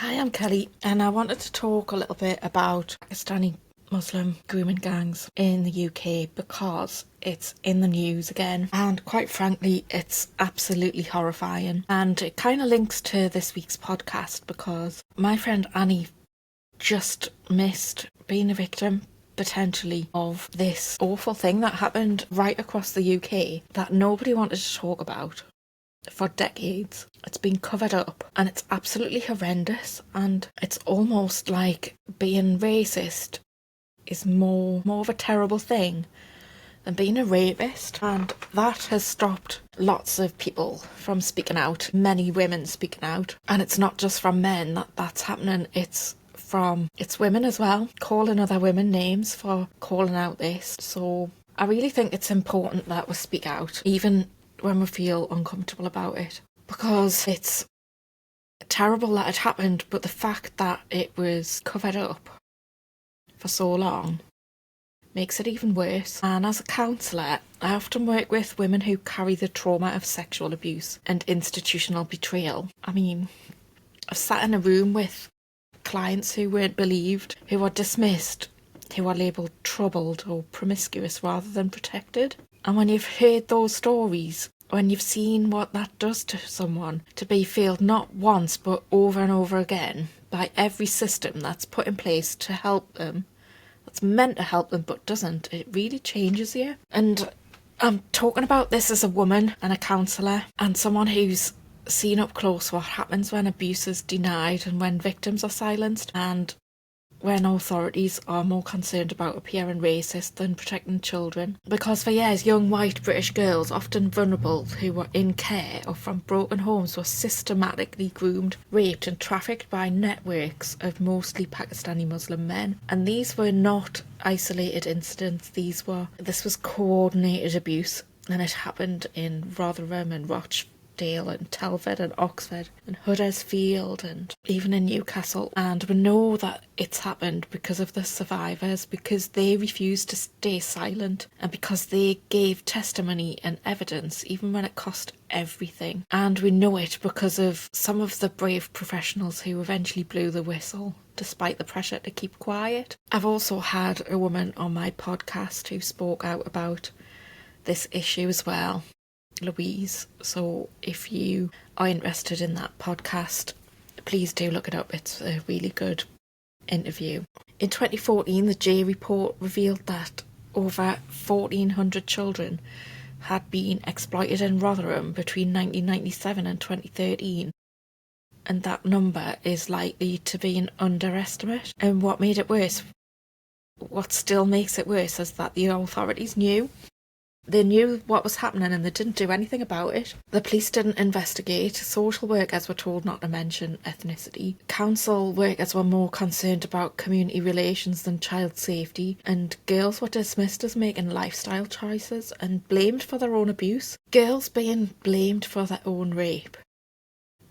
Hi, I'm Kelly, and I wanted to talk a little bit about Pakistani Muslim grooming gangs in the UK because it's in the news again, and quite frankly, it's absolutely horrifying. And it kind of links to this week's podcast because my friend Annie just missed being a victim potentially of this awful thing that happened right across the UK that nobody wanted to talk about for decades. It's been covered up and it's absolutely horrendous, and it's almost like being racist is more of a terrible thing than being a rapist, and that has stopped lots of people from speaking out, many women speaking out. And it's not just from men that's happening, it's women as well, calling other women names for calling out this. So I really think it's important that we speak out, even when we feel uncomfortable about it, because it's terrible that it happened, but the fact that it was covered up for so long makes it even worse. And as a counsellor, I often work with women who carry the trauma of sexual abuse and institutional betrayal. I mean, I've sat in a room with clients who weren't believed, who were dismissed, who were labelled troubled or promiscuous rather than protected. And when you've heard those stories, when you've seen what that does to someone, to be failed not once but over and over again by every system that's put in place to help them, that's meant to help them but doesn't, it really changes you. And I'm talking about this as a woman and a counsellor and someone who's seen up close what happens when abuse is denied and when victims are silenced, and when authorities are more concerned about appearing racist than protecting children. Because for years, young white British girls, often vulnerable, who were in care or from broken homes, were systematically groomed, raped and trafficked by networks of mostly Pakistani Muslim men. And these were not isolated incidents, this was coordinated abuse, and it happened in Rotherham and Rochdale and Telford and Oxford and Huddersfield and even in Newcastle. And we know that it's happened because of the survivors, because they refused to stay silent and because they gave testimony and evidence even when it cost everything. And we know it because of some of the brave professionals who eventually blew the whistle despite the pressure to keep quiet. I've also had a woman on my podcast who spoke out about this issue as well, Louise. So if you are interested in that podcast, please do look it up. It's a really good interview. In 2014, the J report revealed that over 1,400 children had been exploited in Rotherham between 1997 and 2013. And that number is likely to be an underestimate. And what made it worse, what still makes it worse, is that the authorities knew. They knew what was happening and they didn't do anything about it. The police didn't investigate. Social workers were told not to mention ethnicity. Council workers were more concerned about community relations than child safety. And girls were dismissed as making lifestyle choices and blamed for their own abuse. Girls being blamed for their own rape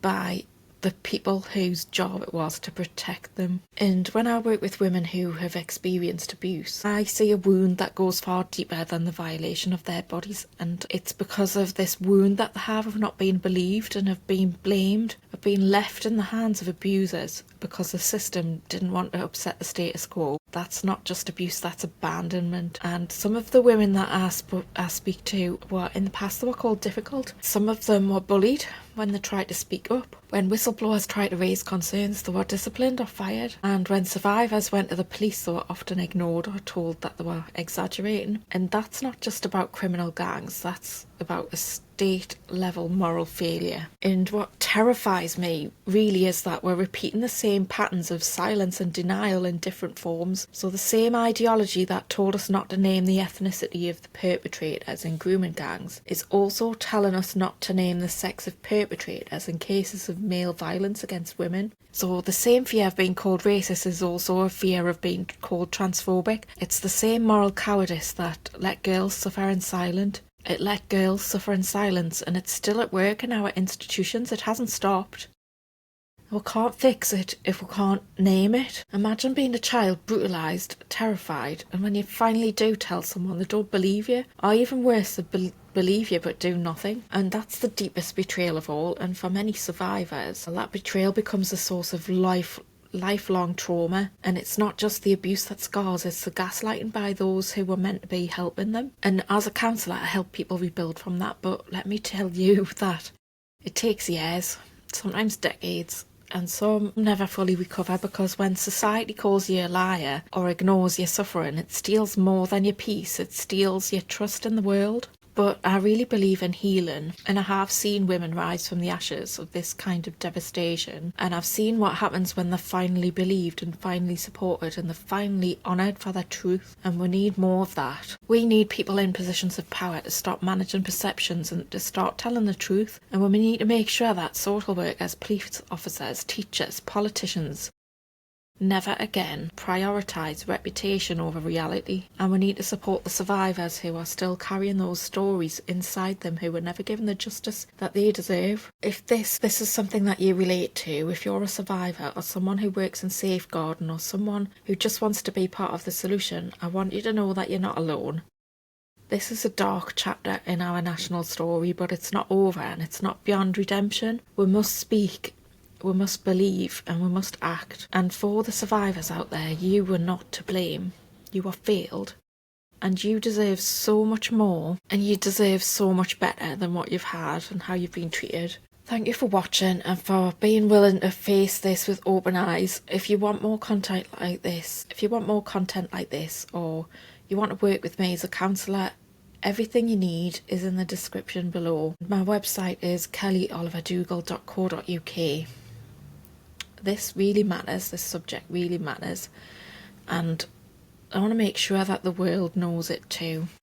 by the people whose job it was to protect them. And when I work with women who have experienced abuse, I see a wound that goes far deeper than the violation of their bodies, and it's because of this wound that they have of not being believed and of being blamed, of being left in the hands of abusers because the system didn't want to upset the status quo. That's not just abuse, that's abandonment. And some of the women that I speak to were, in the past, they were called difficult. Some of them were bullied when they tried to speak up. When whistleblowers tried to raise concerns, they were disciplined or fired. And when survivors went to the police, they were often ignored or told that they were exaggerating. And that's not just about criminal gangs, that's about a state-level moral failure. And what terrifies me really is that we're repeating the same patterns of silence and denial in different forms. So the same ideology that told us not to name the ethnicity of the perpetrators in grooming gangs is also telling us not to name the sex of perpetrators in cases of male violence against women. So the same fear of being called racist is also a fear of being called transphobic. It's the same moral cowardice that let girls suffer in silence. It let girls suffer in silence, and it's still at work in our institutions. It hasn't stopped. We can't fix it if we can't name it. Imagine being a child, brutalised, terrified, and when you finally do tell someone, they don't believe you. Or even worse, believe you but do nothing. And that's the deepest betrayal of all. And for many survivors, that betrayal becomes a source of lifelong trauma. And it's not just the abuse that scars, it's the gaslighting by those who were meant to be helping them. And as a counsellor, I help people rebuild from that. But let me tell you that it takes years, sometimes decades, and some never fully recover, because when society calls you a liar or ignores your suffering, it steals more than your peace. It steals your trust in the world. But I really believe in healing, and I have seen women rise from the ashes of this kind of devastation, and I've seen what happens when they're finally believed and finally supported and they're finally honoured for their truth, and we need more of that. We need people in positions of power to stop managing perceptions and to start telling the truth, and we need to make sure that social workers, police officers, teachers, politicians never again prioritise reputation over reality. And we need to support the survivors who are still carrying those stories inside them, who were never given the justice that they deserve. If this is something that you relate to, if you're a survivor or someone who works in safeguarding or someone who just wants to be part of the solution, I want you to know that you're not alone. This is a dark chapter in our national story, but it's not over and it's not beyond redemption. We must speak, we must believe, and we must act. And for the survivors out there, you were not to blame. You were failed. And you deserve so much more, and you deserve so much better than what you've had and how you've been treated. Thank you for watching and for being willing to face this with open eyes. If you want more content like this, or you want to work with me as a counsellor, everything you need is in the description below. My website is kellyoliverdougall.co.uk. This really matters, this subject really matters, and I want to make sure that the world knows it too.